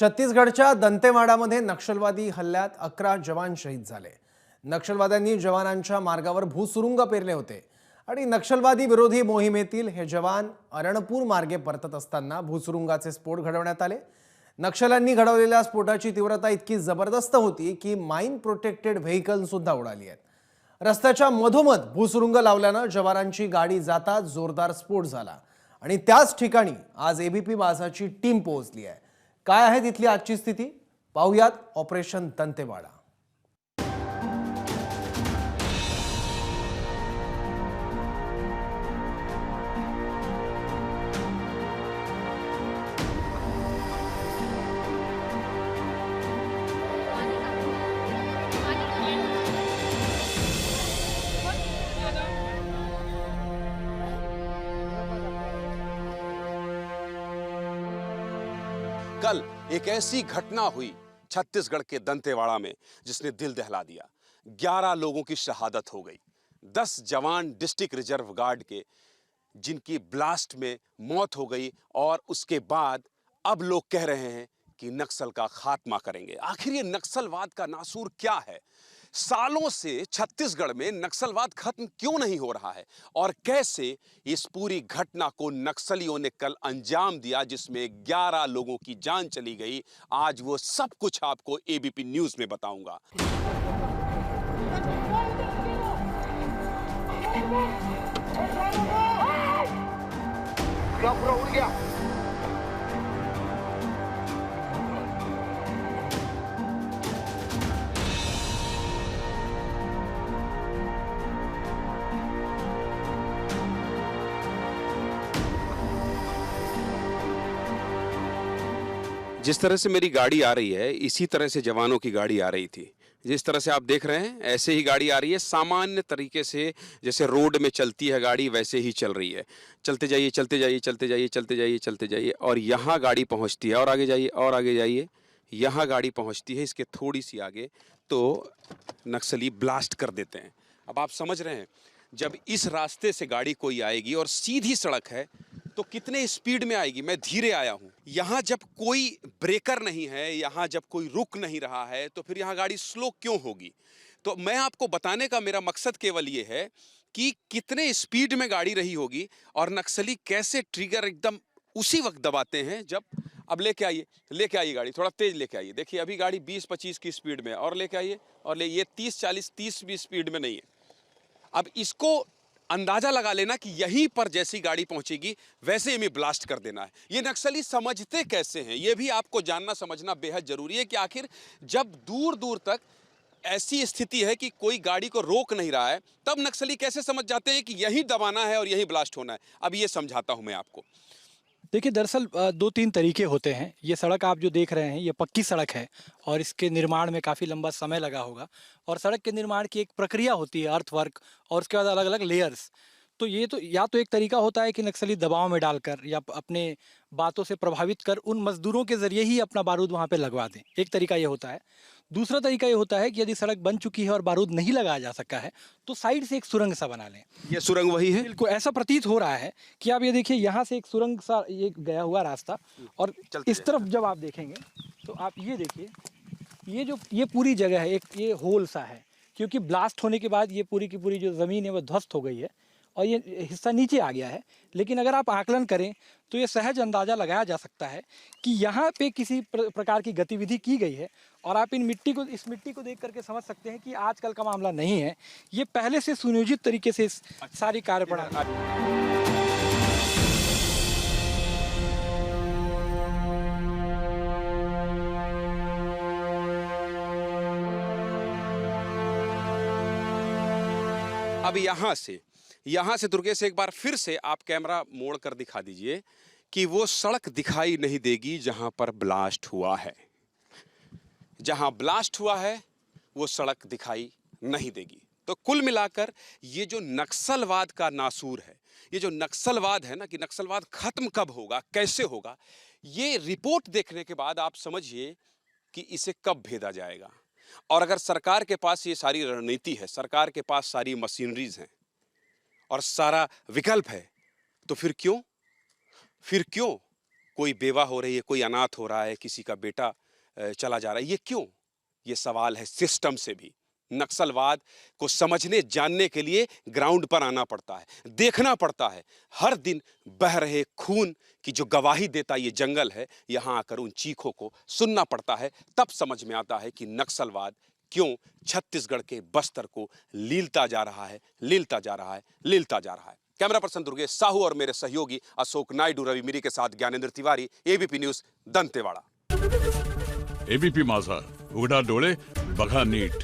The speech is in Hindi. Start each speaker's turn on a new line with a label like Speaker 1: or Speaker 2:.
Speaker 1: छत्तीसगडच्या दंतेवाडामध्ये नक्षलवादी हल्ल्यात 11 जवान शहीद झाले। नक्षलवाद्यांनी जवानांच्या मार्गावर भूसुरुंग पेरले होते आणि नक्षलवादी विरोधी मोहिमेतील हे जवान अरणपूर मार्गे परतत असताना भूसुरुंगाचे स्फोट घडवण्यात आले। नक्षल्यांनी घडवलेल्या स्फोटाची तीव्रता इतकी जबरदस्त होती की माइन प्रोटेक्टेड व्हेइकल सुद्धा उडाली आहेत। रस्त्याच्या मधोमध भूसुरुंग लावल्याने जवानांची गाडी जाताच जोरदार स्फोट झाला आणि त्याच ठिकाणी आज एबीपी माझाची टीम पोहोचली आहे। काय आहे तिथली आजची स्थिती पाहूयात ऑपरेशन दंतेवाडा।
Speaker 2: कल एक ऐसी घटना हुई छत्तीसगढ़ के दंतेवाड़ा में जिसने दिल दहला दिया। 11 लोगों की शहादत हो गई। 10 जवान डिस्ट्रिक्ट रिजर्व गार्ड के जिनकी ब्लास्ट में मौत हो गई और उसके बाद अब लोग कह रहे हैं कि नक्सल का खात्मा करेंगे। आखिर ये नक्सलवाद का नासूर क्या है? सालों से छत्तीसगढ़ में नक्सलवाद खत्म क्यों नहीं हो रहा है और कैसे इस पूरी घटना को नक्सलियों ने कल अंजाम दिया जिसमें 11 लोगों की जान चली गई। आज वो सब कुछ आपको एबीपी न्यूज में बताऊंगा।
Speaker 3: पूरा उड़ गया।
Speaker 2: जिस तरह से मेरी गाड़ी आ रही है इसी तरह से जवानों की गाड़ी आ रही थी। जिस तरह से आप देख रहे हैं ऐसे ही गाड़ी आ रही है, सामान्य तरीके से जैसे रोड में चलती है गाड़ी वैसे ही चल रही है। चलते जाइए चलते जाइए चलते जाइए चलते जाइए चलते जाइए और यहाँ गाड़ी पहुँचती है और आगे जाइए और आगे जाइए। यहाँ गाड़ी पहुँचती है, इसके थोड़ी सी आगे तो नक्सली ब्लास्ट कर देते हैं। अब आप समझ रहे हैं जब इस रास्ते से गाड़ी कोई आएगी और सीधी सड़क है तो कितने स्पीड में आएगी। मैं धीरे आया हूं। यहां जब कोई ब्रेकर नहीं है, यहां जब कोई रुक नहीं रहा है तो फिर यहां गाड़ी स्लो क्यों होगी? तो मैं आपको बताने का मेरा मकसद केवल ये है कि कितने स्पीड में गाड़ी रही होगी और नक्सली कैसे ट्रिगर एकदम उसी वक्त दबाते हैं जब अब लेके आइए गाड़ी थोड़ा तेज लेके आइए। देखिए अभी गाड़ी 20-25 की स्पीड में और लेके आइए और ले ये 30-40-30 भी स्पीड में नहीं है। अब इसको अंदाजा लगा लेना कि यहीं पर जैसी गाड़ी पहुंचेगी वैसे हमें ब्लास्ट कर देना है। ये नक्सली समझते कैसे हैं ये भी आपको जानना समझना बेहद जरूरी है कि आखिर जब दूर दूर तक ऐसी स्थिति है कि कोई गाड़ी को रोक नहीं रहा है तब नक्सली कैसे समझ जाते हैं कि यहीं दबाना है और यहीं ब्लास्ट होना है। अब ये समझाता हूं मैं आपको।
Speaker 4: देखिए दरअसल 2-3 तरीके होते हैं। ये सड़क आप जो देख रहे हैं ये पक्की सड़क है और इसके निर्माण में काफ़ी लंबा समय लगा होगा और सड़क के निर्माण की एक प्रक्रिया होती है अर्थवर्क और उसके बाद अलग अलग लेयर्स। तो ये तो या तो एक तरीका होता है कि नक्सली दबाव में डालकर या अपने बातों से प्रभावित कर उन मजदूरों के जरिए ही अपना बारूद वहाँ पे लगवा दें, एक तरीका ये होता है। दूसरा तरीका ये होता है कि यदि सड़क बन चुकी है और बारूद नहीं लगाया जा सका है तो साइड से एक सुरंग सा बना लें।
Speaker 2: ये सुरंग वही है?
Speaker 4: बिल्कुल ऐसा प्रतीत हो रहा है कि आप ये देखिए यहाँ से एक सुरंग सा ये गया हुआ रास्ता और इस तरफ जब आप देखेंगे तो आप ये देखिए ये पूरी जगह है एक ये होल सा है क्योंकि ब्लास्ट होने के बाद ये पूरी की पूरी जो ज़मीन है वो ध्वस्त हो गई है और ये हिस्सा नीचे आ गया है। लेकिन अगर आप आकलन करें तो ये सहज अंदाज़ा लगाया जा सकता है कि यहाँ पे किसी प्रकार की गतिविधि की गई है और आप इस मिट्टी को देख करके समझ सकते हैं कि आजकल का मामला नहीं है, ये पहले से सुनियोजित तरीके से सारी कार्यप्रणाली।
Speaker 2: अब यहाँ से दुर्गेश एक बार फिर से आप कैमरा मोड़ कर दिखा दीजिए कि वो सड़क दिखाई नहीं देगी जहां पर ब्लास्ट हुआ है। जहां ब्लास्ट हुआ है वो सड़क दिखाई नहीं देगी। तो कुल मिलाकर ये जो नक्सलवाद का नासूर है, ये जो नक्सलवाद है ना कि नक्सलवाद खत्म कब होगा, कैसे होगा, ये रिपोर्ट देखने के बाद आप समझिए कि इसे कब भेदा जाएगा। और अगर सरकार के पास ये सारी रणनीति है, सरकार के पास सारी मशीनरीज हैं और सारा विकल्प है, तो फिर क्यों कोई बेवा हो रही है, कोई अनाथ हो रहा है, किसी का बेटा चला जा रहा है। ये क्यों? ये सवाल है सिस्टम से भी। नक्सलवाद को समझने जानने के लिए ग्राउंड पर आना पड़ता है, देखना पड़ता है। हर दिन बह रहे खून की जो गवाही देता ये जंगल है, यहाँ आकर उन चीखों को सुनना पड़ता है। तब समझ में आता है कि नक्सलवाद क्यों छत्तीसगढ़ के बस्तर को लीलता जा रहा है, लीलता जा रहा है, लीलता जा रहा है। कैमरा पर्सन दुर्गेश साहू और मेरे सहयोगी अशोक नायडू, रवि मिरी के साथ Gyanendra Tiwari, ABP news, Dantewada.
Speaker 3: ABP माझा, उघडा डोळे बघा नीट।